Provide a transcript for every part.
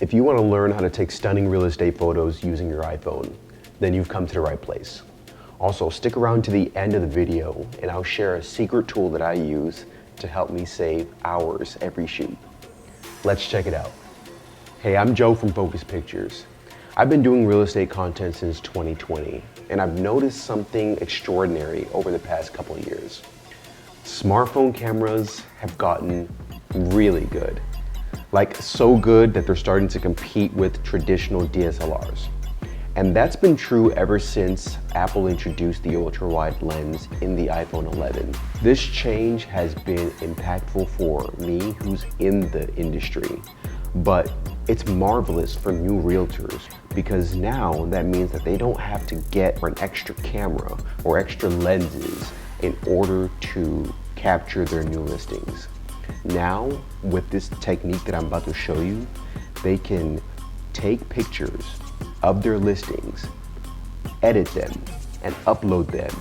If you want to learn how to take stunning real estate photos using your iPhone, then you've come to the right place. Also, stick around to the end of the video and I'll share a secret tool that I use to help me save hours every shoot. Let's check it out. Hey, I'm Joe from Focus Pictures. I've been doing real estate content since 2020, and I've noticed something extraordinary over the past couple of years. Smartphone cameras have gotten really good. Like so good that they're starting to compete with traditional DSLRs. And that's been true ever since Apple introduced the ultra-wide lens in the iPhone 11. This change has been impactful for me, who's in the industry, but it's marvelous for new realtors because now that means that they don't have to get an extra camera or extra lenses in order to capture their new listings. Now, with this technique that I'm about to show you, they can take pictures of their listings, edit them, and upload them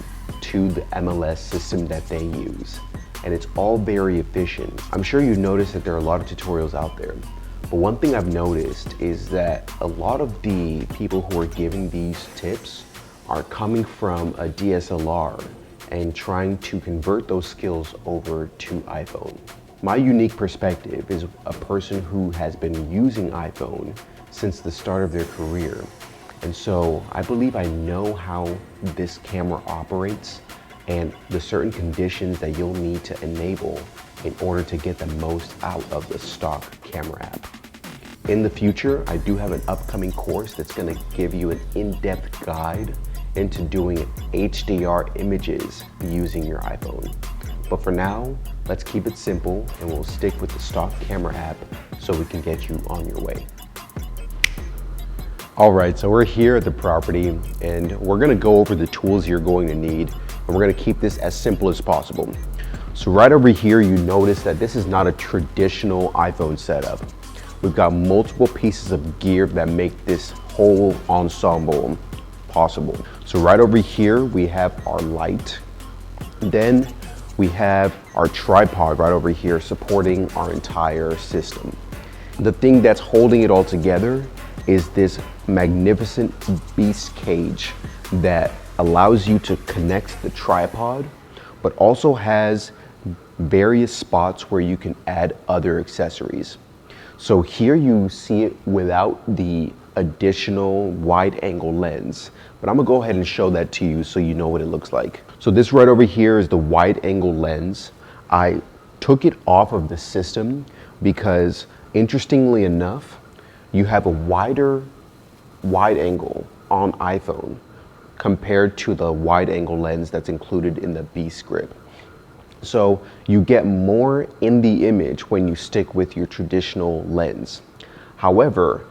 to the MLS system that they use. And it's all very efficient. I'm sure you've noticed that there are a lot of tutorials out there, but one thing I've noticed is that a lot of the people who are giving these tips are coming from a DSLR and trying to convert those skills over to iPhone. My unique perspective is a person who has been using iPhone since the start of their career. And so I believe I know how this camera operates and the certain conditions that you'll need to enable in order to get the most out of the stock camera app. In the future, I do have an upcoming course that's gonna give you an in-depth guide into doing HDR images using your iPhone. But for now, let's keep it simple and we'll stick with the stock camera app so we can get you on your way. All right, so we're here at the property and we're gonna go over the tools you're going to need and we're gonna keep this as simple as possible. So right over here, you notice that this is not a traditional iPhone setup. We've got multiple pieces of gear that make this whole ensemble possible. So right over here, we have our light. Then we have our tripod right over here supporting our entire system. The thing that's holding it all together is this magnificent beast cage that allows you to connect the tripod, but also has various spots where you can add other accessories. So here you see it without the additional wide angle lens, but I'm gonna go ahead and show that to you so you know what it looks like. So this right over here is the wide angle lens. I took it off of the system because interestingly enough, you have a wider wide angle on iPhone compared to the wide angle lens that's included in the Beast Grip. So you get more in the image when you stick with your traditional lens. However,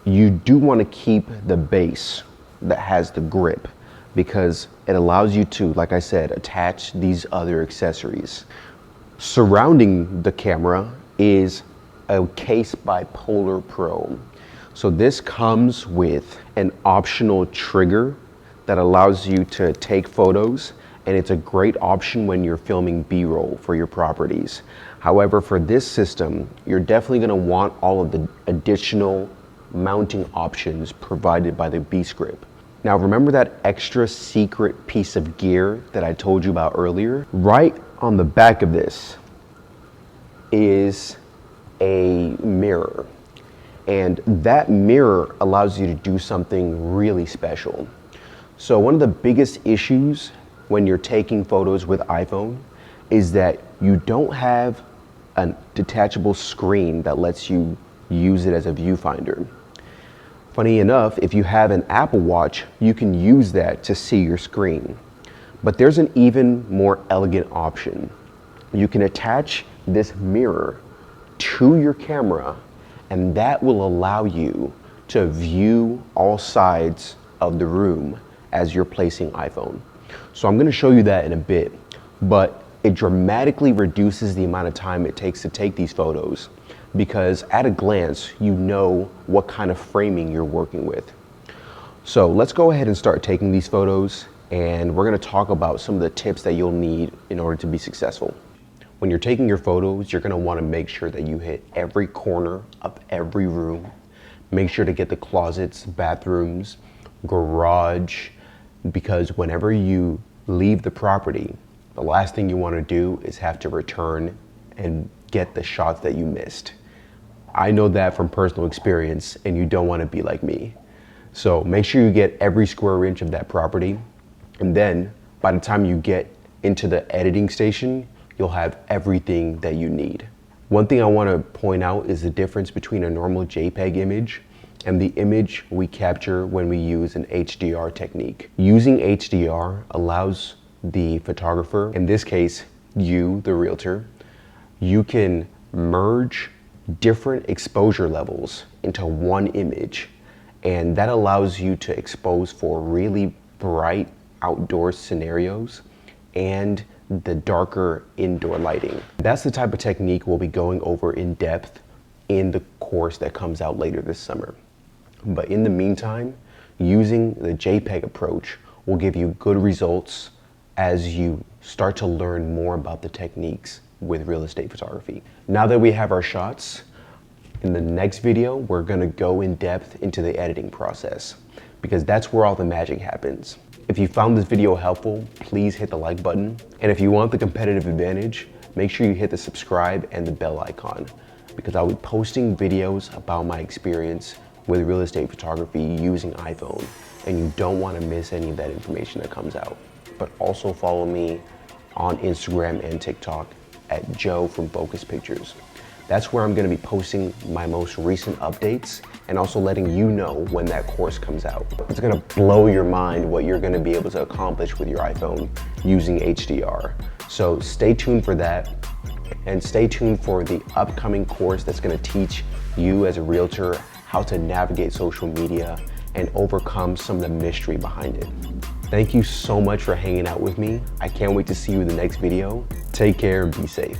you do want to keep the base that has the grip because it allows you to, like I said, attach these other accessories. Surrounding the camera is a case by Polar Pro. So this comes with an optional trigger that allows you to take photos, and it's a great option when you're filming B-roll for your properties. However, for this system, you're definitely gonna want all of the additional mounting options provided by the Beast Grip. Now remember that extra secret piece of gear that I told you about earlier? Right on the back of this is a mirror. And that mirror allows you to do something really special. So one of the biggest issues when you're taking photos with iPhone is that you don't have a detachable screen that lets you use it as a viewfinder. Funny enough, if you have an Apple Watch, you can use that to see your screen. But there's an even more elegant option. You can attach this mirror to your camera, and that will allow you to view all sides of the room as you're placing iPhone. So I'm gonna show you that in a bit, but it dramatically reduces the amount of time it takes to take these photos because at a glance, you know what kind of framing you're working with. So let's go ahead and start taking these photos, and we're gonna talk about some of the tips that you'll need in order to be successful. When you're taking your photos, you're gonna wanna make sure that you hit every corner of every room, Make sure to get the closets, bathrooms, garage, because whenever you leave the property, the last thing you want to do is have to return and get the shots that you missed. I know that from personal experience, and you don't want to be like me. So make sure you get every square inch of that property, and then by the time you get into the editing station, you'll have everything that you need. One thing I want to point out is the difference between a normal JPEG image and the image we capture when we use an HDR technique. Using HDR allows the photographer, in this case, you, the realtor, you can merge different exposure levels into one image, and that allows you to expose for really bright outdoor scenarios and the darker indoor lighting. That's the type of technique we'll be going over in depth in the course that comes out later this summer. But in the meantime, using the JPEG approach will give you good results as you start to learn more about the techniques with real estate photography. Now that we have our shots, in the next video, we're gonna go in depth into the editing process, because that's where all the magic happens. If you found this video helpful, please hit the like button. And if you want the competitive advantage, make sure you hit the subscribe and the bell icon, because I'll be posting videos about my experience with real estate photography using iPhone, and you don't want to miss any of that information that comes out. But also follow me on Instagram and TikTok at Joe from Focus Pictures. That's where I'm going to be posting my most recent updates and also letting you know when that course comes out. It's going to blow your mind what you're going to be able to accomplish with your iPhone using HDR. So stay tuned for that, and stay tuned for the upcoming course that's going to teach you as a realtor how to navigate social media and overcome some of the mystery behind it. Thank you so much for hanging out with me. I can't wait to see you in the next video. Take care and be safe.